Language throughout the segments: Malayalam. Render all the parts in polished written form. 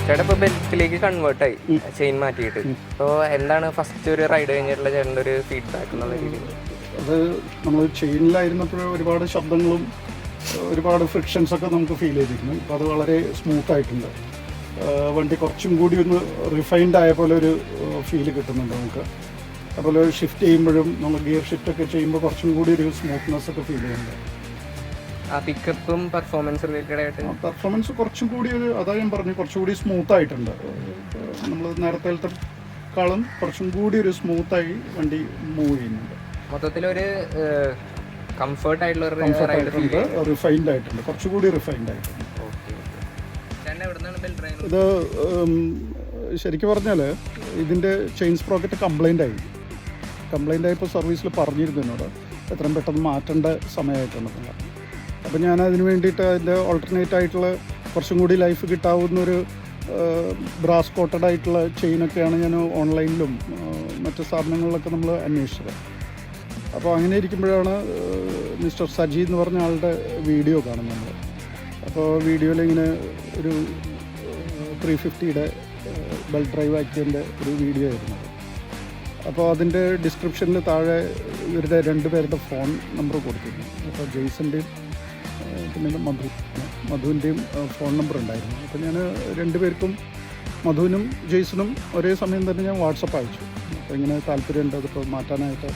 ചേട്ടാ ഇപ്പോൾ ബെൽറ്റിലേക്ക് കൺവേർട്ടായി ചെയിൻ മാറ്റിയിട്ട്. അപ്പോൾ എന്താണ് ഫസ്റ്റ് ഒരു റൈഡ് കഴിഞ്ഞിട്ടുള്ള ചേട്ടൻ്റെ ഒരു ഫീഡ്ബാക്ക് എന്നുള്ള രീതിയിൽ? അത് നമ്മൾ ചെയിനിലായിരുന്നപ്പോൾ ഒരുപാട് ശബ്ദങ്ങളും ഒരുപാട് ഫ്രിക്ഷൻസൊക്കെ നമുക്ക് ഫീൽ ചെയ്തിരുന്നു. ഇപ്പോൾ അത് വളരെ സ്മൂത്തായിട്ടുണ്ട്. വണ്ടി കുറച്ചും കൂടി ഒന്ന് റിഫൈൻഡ് ആയ പോലെ ഒരു ഫീൽ കിട്ടുന്നുണ്ട് നമുക്ക്. അതുപോലെ ഷിഫ്റ്റ് ചെയ്യുമ്പോഴും നമ്മൾ ഗിയർ ഷിഫ്റ്റൊക്കെ ചെയ്യുമ്പോൾ കുറച്ചും കൂടി ഒരു സ്മൂത്ത്നെസ് ഒക്കെ ഫീൽ ചെയ്യുന്നുണ്ട്. ആ പിക്കപ്പും പെർഫോമൻസ് റിലേറ്റഡ് ആയിട്ട് പെർഫോമൻസ് കുറച്ചും കൂടി ഒരു അതാ ഞാൻ പറഞ്ഞു കുറച്ചുകൂടി സ്മൂത്തായിട്ടുണ്ട്. നമ്മൾ നേരത്തേക്കാളും കുറച്ചും കൂടി ഒരു സ്മൂത്തായി വണ്ടി മൂവ് ചെയ്യുന്നുണ്ട്. മൊത്തത്തിലൊരു കംഫർട്ട് ആയിട്ടുള്ള റിഫൈൻഡ് ആയിട്ടുണ്ട്, കുറച്ചുകൂടി റിഫൈൻഡ് ആയിട്ടുണ്ട്. ഇത് ശരിക്കും പറഞ്ഞാൽ ഇതിൻ്റെ ചെയിൻ സ്പ്രോക്കറ്റ് കംപ്ലൈൻ്റ് ആയപ്പോൾ സർവീസിൽ പറഞ്ഞിരുന്നു എന്നോട് എത്രയും പെട്ടെന്ന് മാറ്റേണ്ട സമയമായിട്ടുണ്ടെന്നില്ല. അപ്പോൾ ഞാൻ അതിന് വേണ്ടിയിട്ട് അതിൻ്റെ ഓൾട്ടർനേറ്റ് ആയിട്ടുള്ള കുറച്ചും കൂടി ലൈഫ് കിട്ടാവുന്നൊരു ബ്രാസ് കോട്ടഡ് ആയിട്ടുള്ള ചെയിനൊക്കെയാണ് ഞാൻ ഓൺലൈനിലും മറ്റ് സ്ഥാപനങ്ങളിലൊക്കെ നമ്മൾ അന്വേഷിച്ചത്. അപ്പോൾ അങ്ങനെ ഇരിക്കുമ്പോഴാണ് മിസ്റ്റർ സജി എന്ന് പറഞ്ഞ ആളുടെ വീഡിയോ കാണുന്നത് നമ്മൾ. അപ്പോൾ വീഡിയോയിൽ ഇങ്ങനെ ഒരു 350യുടെ ബെൽറ്റ് ഡ്രൈവ് ആക്കിയതിൻ്റെ ഒരു വീഡിയോ ആയിരുന്നു. അപ്പോൾ അതിൻ്റെ ഡിസ്ക്രിപ്ഷനിൽ താഴെ ഇവരുടെ 2 പേരുടെ ഫോൺ നമ്പർ കൊടുത്തിരുന്നു. അപ്പോൾ ജെയ്സൻ്റെയും പിന്നെ മധുവിൻ്റെയും ഫോൺ നമ്പർ ഉണ്ടായിരുന്നു. അപ്പോൾ ഞാൻ 2 പേർക്കും മധുവിനും ജെയ്സനും ഒരേ സമയം തന്നെ ഞാൻ വാട്സപ്പ് അയച്ചു. അപ്പോൾ ഇങ്ങനെ താല്പര്യമുണ്ട്, അതിപ്പോൾ മാറ്റാനായിട്ട്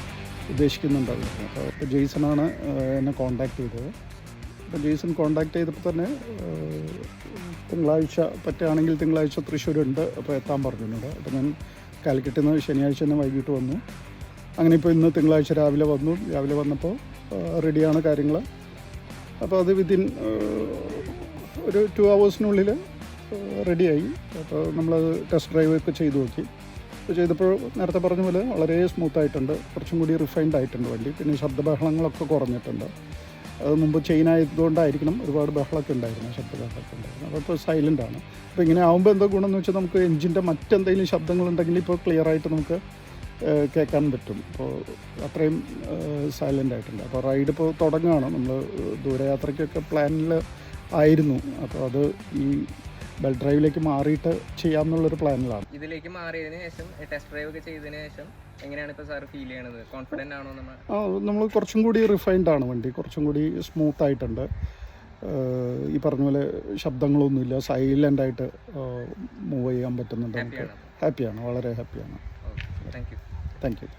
ഉദ്ദേശിക്കുന്നുണ്ട്. അപ്പോൾ ജെയ്സനാണ് എന്നെ കോൺടാക്ട് ചെയ്തത്. അപ്പോൾ ജെയ്സൺ കോൺടാക്ട് ചെയ്തപ്പോൾ തന്നെ തിങ്കളാഴ്ച പറ്റുകയാണെങ്കിൽ തിങ്കളാഴ്ച തൃശ്ശൂരുണ്ട്, അപ്പോൾ എത്താൻ പറഞ്ഞിട്ടുണ്ട്. അപ്പോൾ ഞാൻ കാലിക്കറ്റിൽ നിന്ന് ശനിയാഴ്ച തന്നെ വൈകിട്ട് വന്നു. അങ്ങനെ ഇപ്പോൾ ഇന്ന് തിങ്കളാഴ്ച രാവിലെ വന്നപ്പോൾ റെഡിയാണ് കാര്യങ്ങൾ. അപ്പോൾ അത് വിത്തിൻ ഒരു 2 hours റെഡിയായി. അപ്പോൾ നമ്മളത് ടെസ്റ്റ് ഡ്രൈവ് ഒക്കെ ചെയ്തു നോക്കി. ചെയ്തപ്പോൾ നേരത്തെ പറഞ്ഞ പോലെ വളരെ സ്മൂത്തായിട്ടുണ്ട്, കുറച്ചും കൂടി റിഫൈൻഡ് ആയിട്ടുണ്ട് വണ്ടി. പിന്നെ ശബ്ദബഹളങ്ങളൊക്കെ കുറഞ്ഞിട്ടുണ്ട്. അത് മുമ്പ് ചെയിൻ ആയതുകൊണ്ടായിരിക്കണം ഒരുപാട് ബഹളമൊക്കെ ഉണ്ടായിരുന്നു, ശബ്ദബഹളമൊക്കെ ഉണ്ടായിരുന്നു. അപ്പോൾ ഇപ്പോൾ സൈലൻ്റാണ്. അപ്പോൾ ഇങ്ങനെ ആകുമ്പോൾ എന്തോ ഗുണമെന്ന് വെച്ചാൽ നമുക്ക് എൻജിൻ്റെ മറ്റെന്തെങ്കിലും ശബ്ദങ്ങളുണ്ടെങ്കിൽ ഇപ്പോൾ ക്ലിയറായിട്ട് നമുക്ക് കേൾക്കാൻ പറ്റും. അപ്പോൾ അത്രയും സൈലൻ്റ് ആയിട്ടുണ്ട്. അപ്പോൾ റൈഡ് ഇപ്പോൾ തുടങ്ങുകയാണ്. നമ്മൾ ദൂരയാത്രയ്ക്കൊക്കെ പ്ലാനിൽ ആയിരുന്നു. അപ്പോൾ അത് ഈ ബെൽറ്റ് ഡ്രൈവിലേക്ക് മാറിയിട്ട് ചെയ്യാമെന്നുള്ളൊരു പ്ലാനിലാണ്. ഇതിലേക്ക് മാറിയതിന് ശേഷം ടെസ്റ്റ് ഡ്രൈവ് ഒക്കെ ചെയ്തതിന് ശേഷം എങ്ങനെയാണ് ഇപ്പോൾ സാർ ഫീൽ ചെയ്യണത്? കോൺഫിഡൻ്റ് ആണോ? നമ്മൾ കുറച്ചും കൂടി റിഫൈൻഡ് ആണ് വണ്ടി, കുറച്ചും കൂടി സ്മൂത്തായിട്ടുണ്ട്. ഈ പറഞ്ഞ പോലെ ശബ്ദങ്ങളൊന്നുമില്ല, സൈലൻ്റായിട്ട് മൂവ് ചെയ്യാൻ പറ്റുന്നുണ്ട്. നമുക്ക് ഹാപ്പിയാണ്, വളരെ ഹാപ്പിയാണ്. Thank you. Thank you.